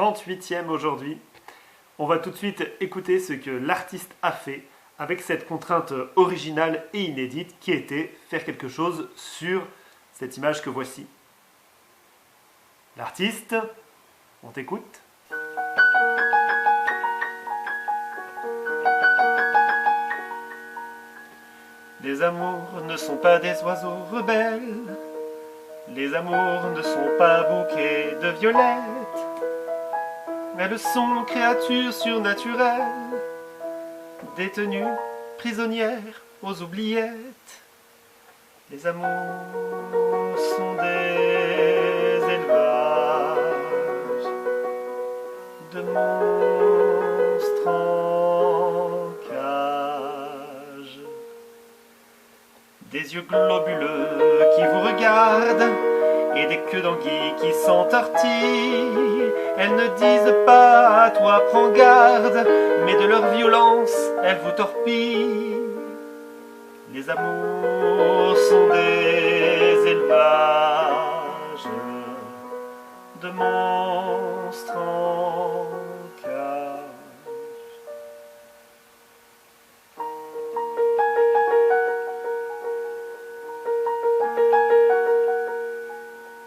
38e aujourd'hui. On va tout de suite écouter ce que l'artiste a fait avec cette contrainte originale et inédite qui était faire quelque chose sur cette image que voici. L'artiste, on t'écoute. Les amours ne sont pas des oiseaux rebelles, les amours ne sont pas bouquets de violettes, elles sont créatures surnaturelles, détenues, prisonnières aux oubliettes. Les amours sont des élevages de monstres en cage. Des yeux globuleux qui vous regardent et des queues d'anguilles qui s'entortillent. Elles ne disent pas à toi prends garde, mais de leur violence elles vous torpillent. Les amours sont des élevages de monstres en cage.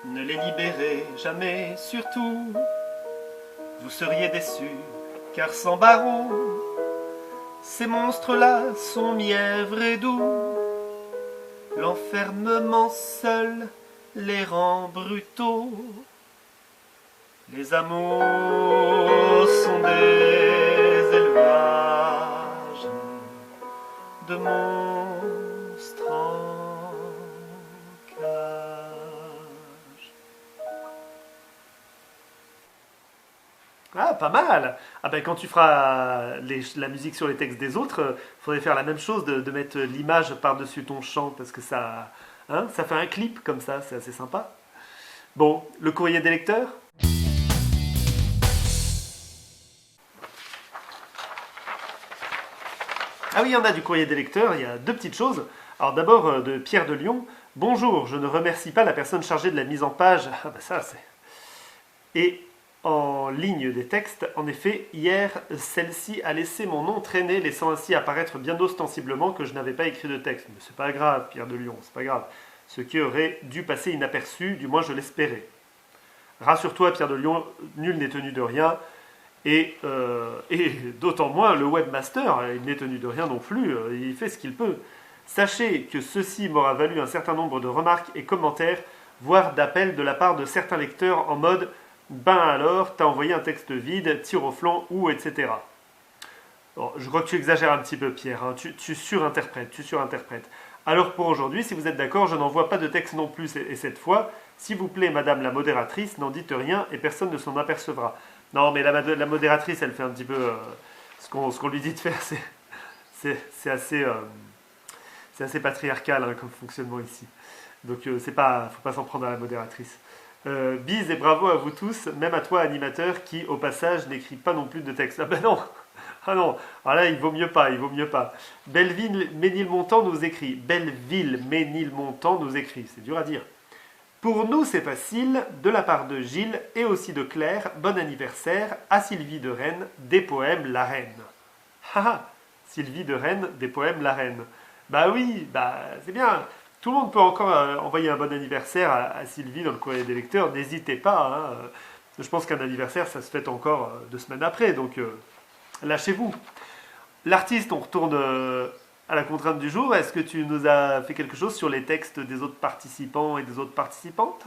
Ne les libérez jamais, surtout, vous seriez déçus, car sans barreaux, ces monstres-là sont mièvres et doux. L'enfermement seul les rend brutaux. Les amours sont des élevages de monstres en cage. Ah, pas mal! Ah ben quand tu feras la musique sur les textes des autres, il faudrait faire la même chose, de mettre l'image par-dessus ton chant, parce que ça, hein, ça fait un clip comme ça, c'est assez sympa. Bon, le courrier des lecteurs? Ah oui, il y en a du courrier des lecteurs, il y a deux petites choses. Alors d'abord, de Pierre de Lyon. Bonjour, je ne remercie pas la personne chargée de la mise en page. Ah ben ça, c'est... Et en ligne des textes, en effet, hier, celle-ci a laissé mon nom traîner, laissant ainsi apparaître bien ostensiblement que je n'avais pas écrit de texte. Mais c'est pas grave, Pierre de Lyon, c'est pas grave. Ce qui aurait dû passer inaperçu, du moins je l'espérais. Rassure-toi, Pierre de Lyon, nul n'est tenu de rien. Et d'autant moins le webmaster, il n'est tenu de rien non plus, il fait ce qu'il peut. Sachez que ceci m'aura valu un certain nombre de remarques et commentaires, voire d'appels de la part de certains lecteurs en mode « Ben alors, t'as envoyé un texte vide, tire au flanc ou etc. » Bon, je crois que tu exagères un petit peu, Pierre, hein. Tu surinterprètes. Alors pour aujourd'hui, si vous êtes d'accord, je n'envoie pas de texte non plus, et cette fois, s'il vous plaît, madame la modératrice, n'en dites rien et personne ne s'en apercevra. Non, mais la modératrice, elle fait un petit peu ce qu'on lui dit de faire, c'est assez patriarcal hein, comme fonctionnement ici. Donc faut pas s'en prendre à la modératrice. Bise et bravo à vous tous, même à toi animateur qui au passage n'écrit pas non plus de texte. Ah ben non, ah non, alors là il vaut mieux pas. Belleville Ménilmontant nous écrit, c'est dur à dire. Pour nous c'est facile, de la part de Gilles et aussi de Claire, bon anniversaire à Sylvie de Rennes, des poèmes La Reine. Haha, Sylvie de Rennes, des poèmes La Reine. Bah oui, bah c'est bien. Tout le monde peut encore envoyer un bon anniversaire à Sylvie dans le courrier des lecteurs, n'hésitez pas. Hein. Je pense qu'un anniversaire, ça se fête encore 2 semaines après, donc lâchez-vous. L'artiste, on retourne à la contrainte du jour. Est-ce que tu nous as fait quelque chose sur les textes des autres participants et des autres participantes?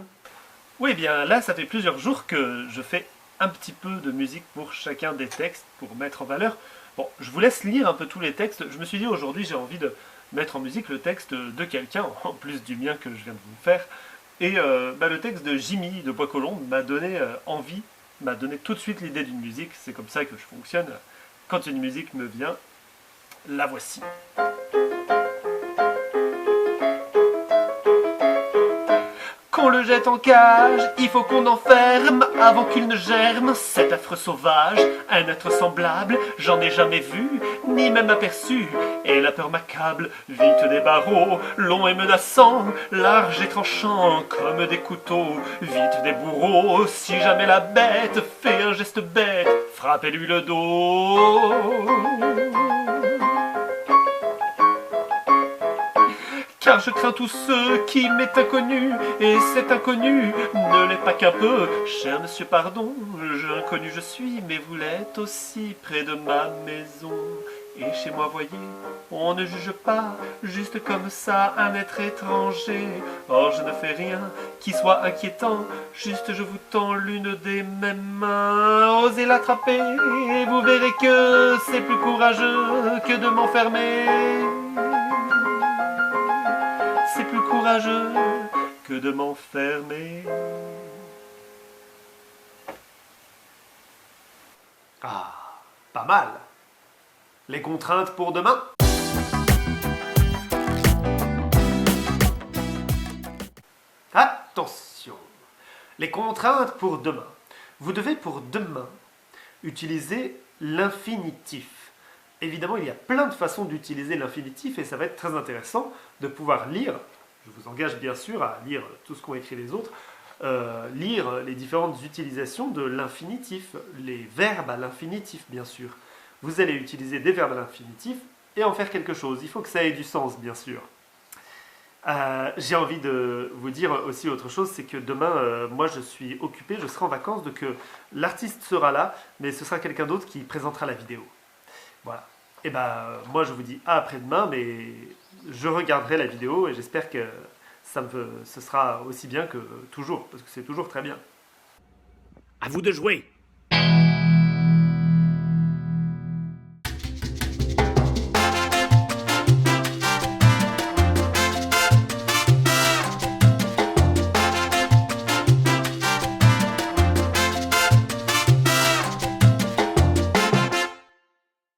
Oui, bien là, ça fait plusieurs jours que je fais un petit peu de musique pour chacun des textes, pour mettre en valeur. Bon, je vous laisse lire un peu tous les textes. Je me suis dit, aujourd'hui, j'ai envie de mettre en musique le texte de quelqu'un, en plus du mien que je viens de vous faire. Et le texte de Jimmy de Bois-Colombes m'a donné envie, m'a donné tout de suite l'idée d'une musique. C'est comme ça que je fonctionne. Quand une musique me vient, la voici. qu'on le jette en cage, il faut qu'on enferme avant qu'il ne germe. Cet affreux sauvage, un être semblable, j'en ai jamais vu, ni même aperçu. Et la peur m'accable, vite des barreaux, longs et menaçants, larges et tranchants, comme des couteaux, vite des bourreaux. Si jamais la bête fait un geste bête, frappez-lui le dos. Car je crains tous ceux qui m'est inconnu, et cet inconnu ne l'est pas qu'un peu. Cher monsieur, pardon, inconnu je suis, mais vous l'êtes aussi près de ma maison. Et chez moi, voyez, on ne juge pas, juste comme ça, un être étranger. Or, je ne fais rien qui soit inquiétant, juste je vous tends l'une des mêmes mains. Osez l'attraper, et vous verrez que c'est plus courageux que de m'enfermer. C'est plus courageux que de m'enfermer. Ah, pas mal. Les contraintes pour demain? Attention. Les contraintes pour demain. Vous devez pour demain utiliser l'infinitif. Évidemment, il y a plein de façons d'utiliser l'infinitif et ça va être très intéressant de pouvoir lire, je vous engage bien sûr à lire tout ce qu'ont écrit les autres, lire les différentes utilisations de l'infinitif, les verbes à l'infinitif bien sûr. Vous allez utiliser des verbes à l'infinitif et en faire quelque chose. Il faut que ça ait du sens bien sûr. J'ai envie de vous dire aussi autre chose, c'est que demain, moi je suis occupé, je serai en vacances, donc l'artiste sera là, mais ce sera quelqu'un d'autre qui présentera la vidéo. Voilà. Et moi je vous dis à après-demain, mais je regarderai la vidéo et j'espère que ce sera aussi bien que toujours, parce que c'est toujours très bien. À vous de jouer.